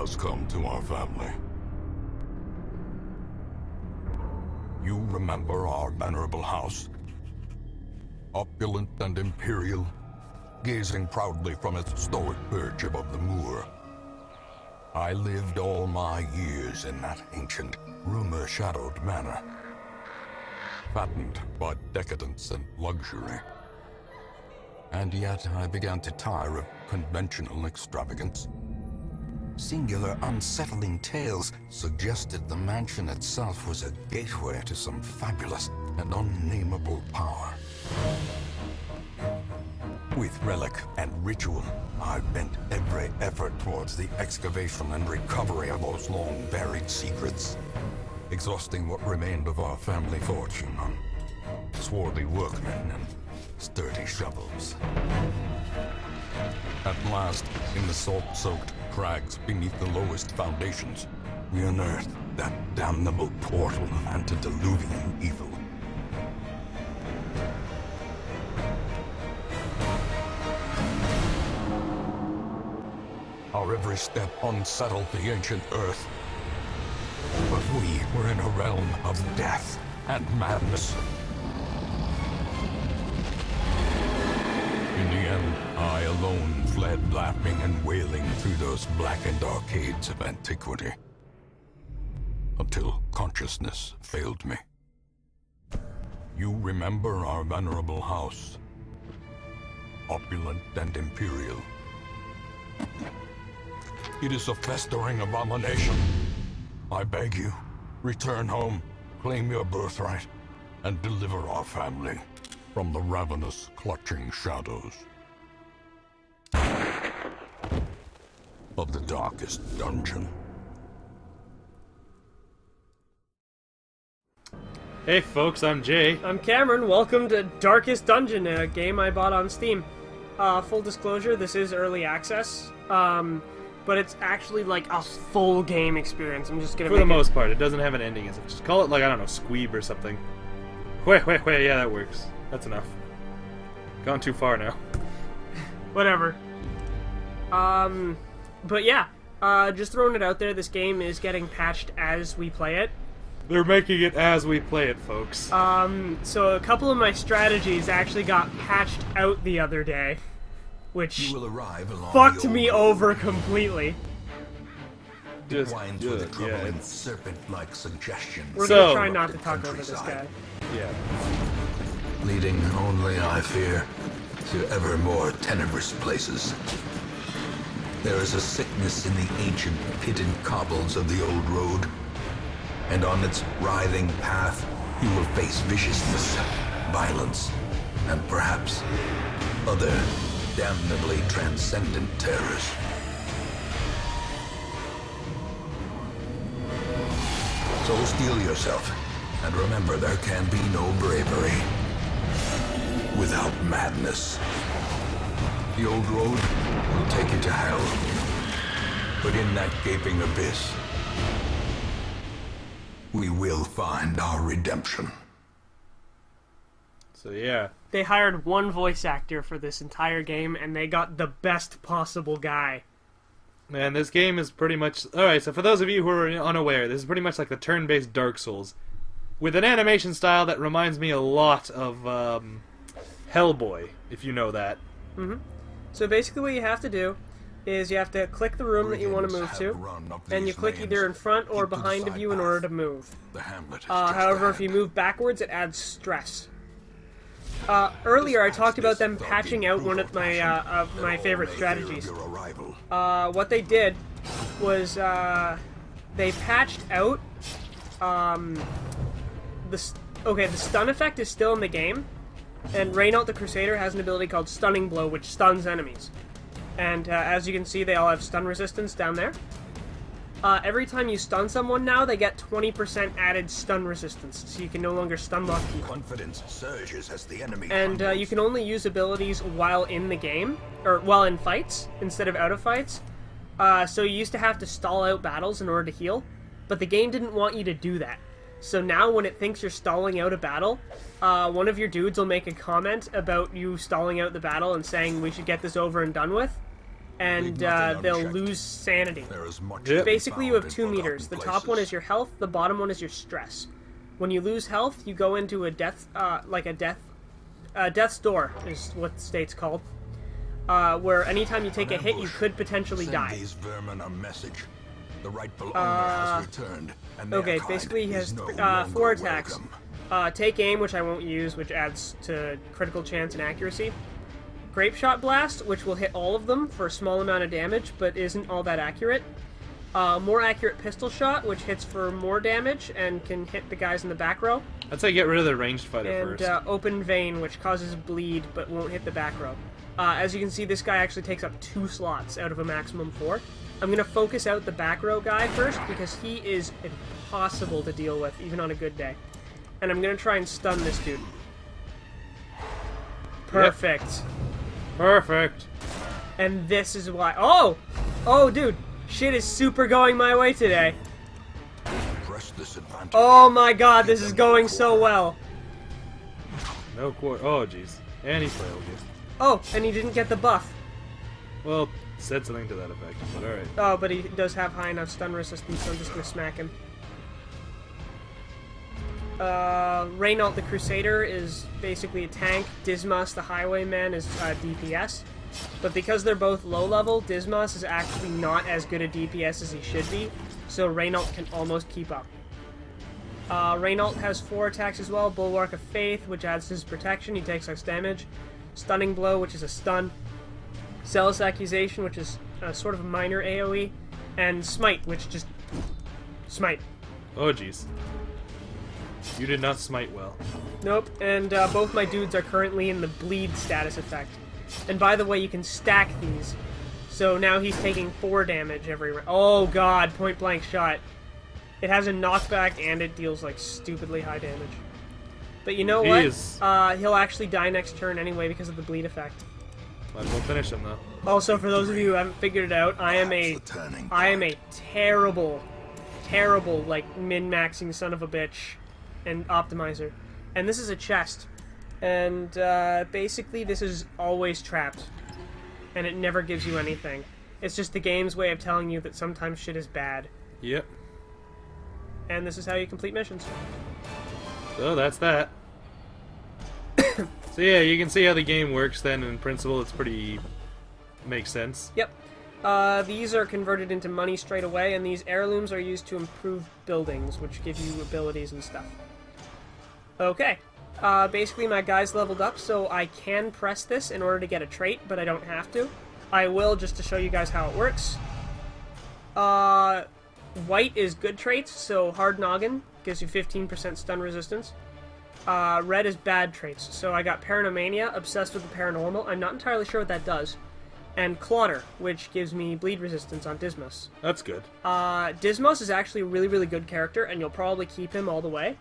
has come to our family. You remember our venerable house? Opulent and imperial, gazing proudly from its stoic perch above the moor. I lived all my years in that ancient, rumor-shadowed manor, fattened by decadence and luxury. And yet I began to tire of conventional extravagance. Singular, unsettling tales suggested the mansion itself was a gateway to some fabulous and unnameable power. With relic and ritual, I bent every effort towards the excavation and recovery of those long-buried secrets, exhausting what remained of our family fortune on swarthy workmen and sturdy shovels. At last, in the salt-soaked crags beneath the lowest foundations, we unearthed that damnable portal antediluvian evil. Our every step unsettled the ancient earth. But we were in a realm of death and madness. In the end, I alone fled laughing and wailing through those blackened arcades of antiquity, until consciousness failed me. You remember our venerable house, opulent and imperial. It is a festering abomination. I beg you, return home, claim your birthright, and deliver our family from the ravenous, clutching shadows of the darkest dungeon. Hey folks, I'm Jay. I'm Cameron. Welcome to Darkest Dungeon, a game I bought on Steam. Full disclosure, this is early access, but it's actually like a full game experience. I'm just gonna For the most part, it doesn't have an ending. Just call it, like, I don't know, Squeeb or something. Wait, yeah, that works. That's enough. Gone too far now. Whatever. But yeah, just throwing it out there, this game is getting patched as we play it. They're making it as we play it, folks. So a couple of my strategies actually got patched out the other day, which fucked me over completely. Just winds with a troubling serpent-like suggestion. We're gonna try not to talk over this guy. Yeah. Leading only, I fear, to ever more tenebrous places. There is a sickness in the ancient pitted cobbles of the old road, and on its writhing path you will face viciousness, violence, and perhaps other damnably transcendent terrors. So steel yourself, and remember there can be no bravery without madness. The old road will take you to hell, but in that gaping abyss, we will find our redemption. So yeah. They hired one voice actor for this entire game, and they got the best possible guy. Man, this game is pretty much... Alright, so for those of you who are unaware, this is pretty much like the turn-based Dark Souls, with an animation style that reminds me a lot of Hellboy, if you know that. Mm-hmm. So basically what you have to do is you have to click the room that you want to move to, and you click either in front or behind of you in order to move. However, if you move backwards, it adds stress. Earlier, I talked about them patching out one of my favorite strategies. What they did was they patched out the stun effect is still in the game, and Reynault the Crusader has an ability called Stunning Blow, which stuns enemies. And as you can see, they all have stun resistance down there. Every time you stun someone now, they get 20% added stun resistance, so you can no longer stun lock people. Confidence surges as the enemy and you can only use abilities while in the game, or while in fights, instead of out of fights. So you used to have to stall out battles in order to heal, but the game didn't want you to do that. So now when it thinks you're stalling out a battle, one of your dudes will make a comment about you stalling out the battle and saying we should get this over and done with. and they'll lose sanity. Yep. Basically, you have 2 meters. The top one is your health, the bottom one is your stress. When you lose health, you go into a death's door, is what the state's called, where anytime you take a hit, you could potentially die. These vermin a message. The rightful owner has returned, and Okay, basically he has 4 attacks. Take aim, which I won't use, which adds to critical chance and accuracy. Grape Shot Blast, which will hit all of them for a small amount of damage, but isn't all that accurate. More accurate Pistol Shot, which hits for more damage and can hit the guys in the back row. I'd say get rid of the ranged fighter And first. Open Vein, which causes bleed but won't hit the back row. As you can see, this guy actually takes up 2 slots out of a maximum 4. I'm going to focus out the back row guy first because he is impossible to deal with, even on a good day. And I'm going to try and stun this dude. Perfect. Yep. Perfect. And this is why... Oh! Oh, dude. Shit is super going my way today. Press this advantage. Oh my god, this is going so well. No quarter. Oh, jeez. And he failed you. Oh, and he didn't get the buff. Well, said something to that effect, but alright. Oh, but he does have high enough stun resistance, so I'm just gonna smack him. Reynault the Crusader is basically a tank. Dismas the Highwayman is DPS. But because they're both low level, Dismas is actually not as good a DPS as he should be, so Reynault can almost keep up. Reynault has 4 attacks as well. Bulwark of Faith, which adds to his protection, he takes less damage. Stunning Blow, which is a stun. Zealous Accusation, which is sort of a minor AoE. And Smite, which just... Smite. Oh, jeez. You did not smite well. Nope, and both my dudes are currently in the bleed status effect. And by the way, you can stack these. So now he's taking 4 damage every round. Oh god, point blank shot. It has a knockback and it deals like stupidly high damage. But you know what? He'll actually die next turn anyway because of the bleed effect. Might as well finish him though. Also, for those of you who haven't figured it out, I am a terrible, like min-maxing son of a bitch and optimizer. And this is a chest. And basically this is always trapped. And it never gives you anything. It's just the game's way of telling you that sometimes shit is bad. Yep. And this is how you complete missions. So that's that. So yeah, you can see how the game works then. In principle, it's pretty... makes sense. Yep. These are converted into money straight away, and these heirlooms are used to improve buildings, which give you abilities and stuff. Okay. Basically, my guy's leveled up, so I can press this in order to get a trait, but I don't have to. I will, just to show you guys how it works. White is good traits, so Hard Noggin gives you 15% stun resistance. Red is bad traits, so I got Paranomania, Obsessed with the Paranormal. I'm not entirely sure what that does. And Clotter, which gives me bleed resistance on Dismas. That's good. Dismas is actually a really, really good character, and you'll probably keep him all the way.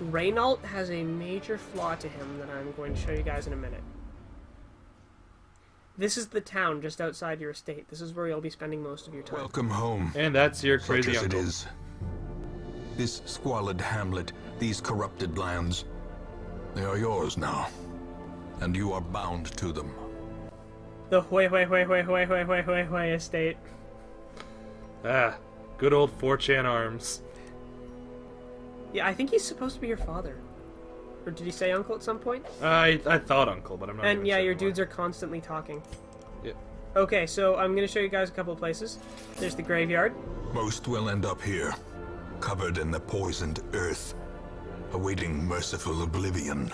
Reynault has a major flaw to him that I'm going to show you guys in a minute. This is the town just outside your estate. This is where you'll be spending most of your time. Welcome home. And that's your crazy Such as uncle. it is. This squalid hamlet, these corrupted lands, they are yours now. And you are bound to them. The Hui estate. Ah, good old 4chan arms. Yeah, I think he's supposed to be your father. Or did he say uncle at some point? I thought uncle, but I'm not And even yeah, sure your anymore. dudes are constantly talking. Yep. Okay, so I'm going to show you guys a couple of places. There's the graveyard. Most will end up here, covered in the poisoned earth, awaiting merciful oblivion.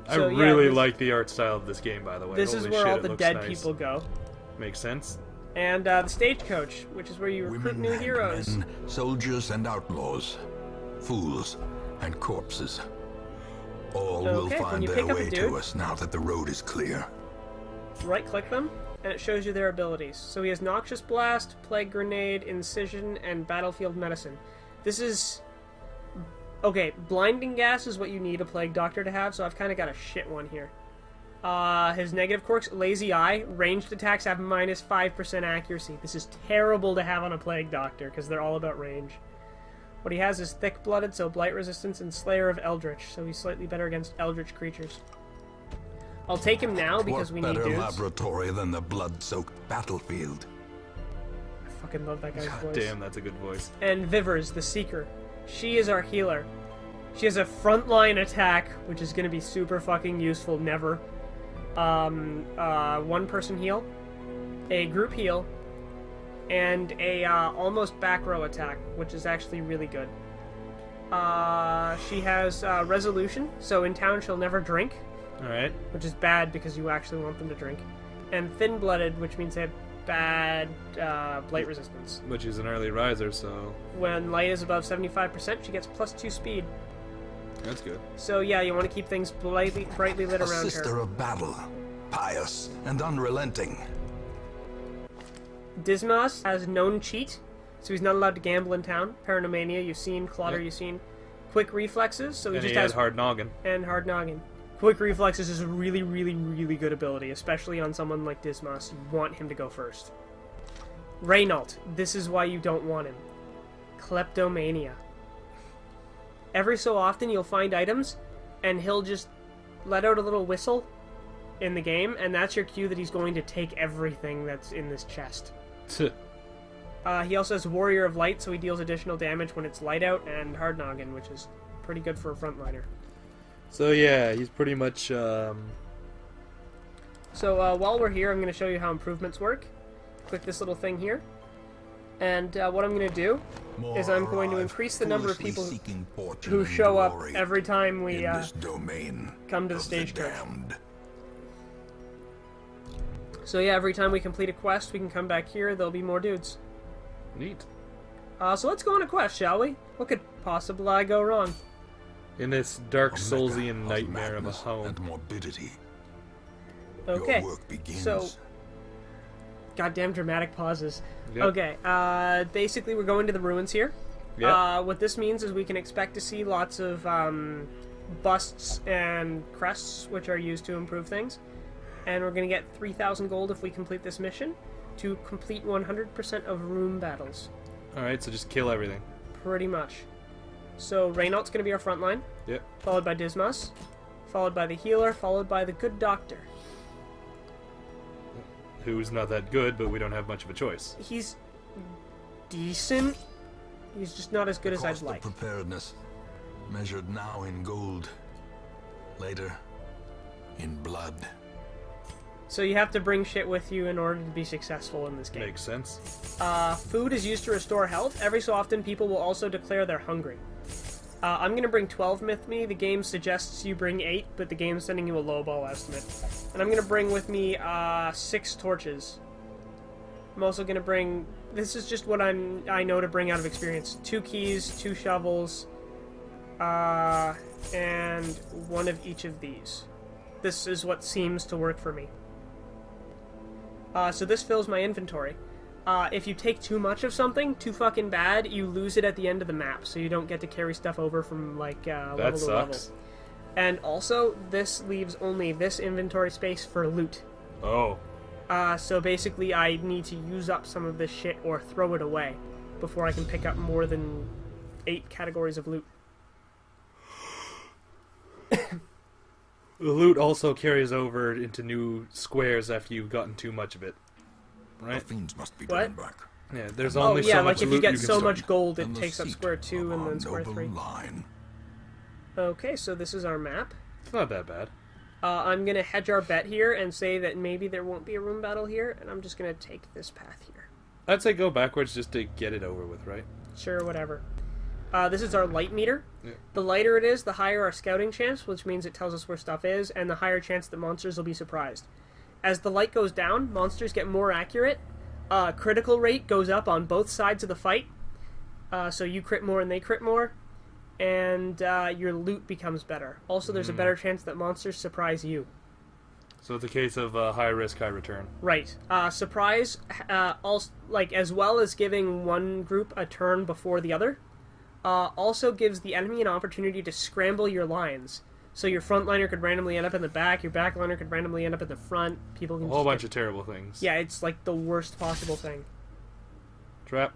I So, yeah, really this- like the art style of this game, by the way. This is Holy where shit, all it the looks dead nice. people go. Makes sense. And the stagecoach, which is where you recruit new and heroes. men, soldiers and outlaws, fools and corpses. All will Okay, when find you their pick up a way dude- to us now that the road is clear. Right-click them, and it shows you their abilities. So he has Noxious Blast, Plague Grenade, Incision, and Battlefield Medicine. This is... Okay, Blinding Gas is what you need a Plague Doctor to have, so I've kind of got a shit one here. His negative quirks, Lazy Eye, ranged attacks have minus 5% accuracy. This is terrible to have on a Plague Doctor, because they're all about range. What he has is Thick-Blooded, so Blight Resistance, and Slayer of Eldritch, so he's slightly better against Eldritch creatures. I'll take him now because we What need better dudes. laboratory than the blood-soaked battlefield? I fucking love that guy's God voice. damn, that's a good voice. And Vivers, the Seeker. She is our healer. She has a frontline attack, which is going to be super fucking useful. Never. One person heal, a group heal, and a almost back row attack, which is actually really good. She has resolution, so in town she'll never drink, Alright. which is bad because you actually want them to drink. And thin-blooded, which means they have bad blight resistance. Which is an early riser, so When light is above 75%, she gets +2 speed. that's good. So yeah, you want to keep things brightly lit A around sister her. of battle, pious and unrelenting. Dismas has known cheat, so he's not allowed to gamble in town. Paranomania, you've seen. Clotter, Yep. you've seen. Quick reflexes, so he And just he has has hard noggin. and hard noggin. Quick reflexes is a really, really, really good ability, especially on someone like Dismas. You want him to go first. Reynault, this is why you don't want him. Kleptomania. Every so often you'll find items, and he'll just let out a little whistle in the game, and that's your cue that he's going to take everything that's in this chest. He also has Warrior of Light, so he deals additional damage when it's light out, and Hard Noggin, which is pretty good for a frontliner. So yeah, he's pretty much So while we're here, I'm going to show you how improvements work. Click this little thing here. And what I'm going to do is I'm going to increase the number of people who show up every time we in this domain come to the of stagecoach. damned. So yeah, every time we complete a quest, we can come back here. There'll be more dudes. neat. So let's go on a quest, shall we? What could possibly go wrong? In this dark A Soulsian mecca nightmare of a madness home. and morbidity. Okay. Your work begins. So, goddamn dramatic pauses. Yep. Okay, basically we're going to the ruins here. Yep. What this means is we can expect to see lots of busts and crests, which are used to improve things. And we're going to get 3,000 gold if we complete this mission to complete 100% of room battles. Alright, so just kill everything. Pretty much. So Reynault's going to be our front line, Yep. followed by Dismas, followed by the healer, followed by the good doctor. Who's not that good, but we don't have much of a choice. He's decent. He's just not as good the as I'd cost like. of preparedness, measured now in gold, later in blood. So you have to bring shit with you in order to be successful in this game. Makes sense. Food is used to restore health. Every so often, people will also declare they're hungry. I'm going to bring 12 with me. The game suggests you bring 8, but the game's sending you a lowball estimate. And I'm going to bring with me 6 torches. I'm also going to bring... This is just what I know to bring out of experience. 2 keys, 2 shovels, and 1 of each of these. This is what seems to work for me. So this fills my inventory. If you take too much of something, too fucking bad, you lose it at the end of the map, so you don't get to carry stuff over from, like, level That to level. sucks. And also, this leaves only this inventory space for loot. Oh. So basically, I need to use up some of this shit or throw it away before I can pick up more than 8 categories of loot. The loot also carries over into new squares after you've gotten too much of it. The Right? fiends must be What? drawn back. Yeah, there's Oh only yeah, so like much if loot you get can so store. much gold, it And the takes up seat square 2 of and our then square noble 3. line. Okay, so this is our map. It's not that bad. I'm going to hedge our bet here and say that maybe there won't be a room battle here, and I'm just going to take this path here. I'd say go backwards just to get it over with, right? Sure, whatever. This is our light meter. Yeah. The lighter it is, the higher our scouting chance, which means it tells us where stuff is, and the higher chance that monsters will be surprised. As the light goes down, monsters get more accurate. Critical rate goes up on both sides of the fight. So you crit more and they crit more. And your loot becomes better. Also, there's a better chance that monsters surprise you. So it's a case of high risk, high return. Right. Surprise, also, like, as well as giving one group a turn before the other, also gives the enemy an opportunity to scramble your lines. So your frontliner could randomly end up in the back, your backliner could randomly end up in the front. People can A whole just bunch get... of terrible things. Yeah, it's like the worst possible thing. Trap.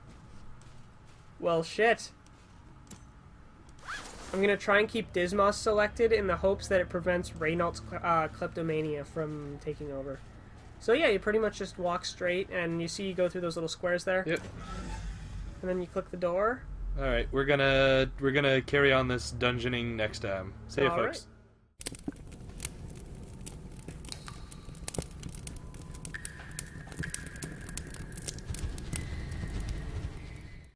Well, shit. I'm going to try and keep Dismos selected in the hopes that it prevents Reynolds' kleptomania from taking over. So yeah, you pretty much just walk straight, and you see you go through those little squares there. Yep. And then you click the door. All right, we're gonna carry on this dungeoning next time. See you, All folks. right.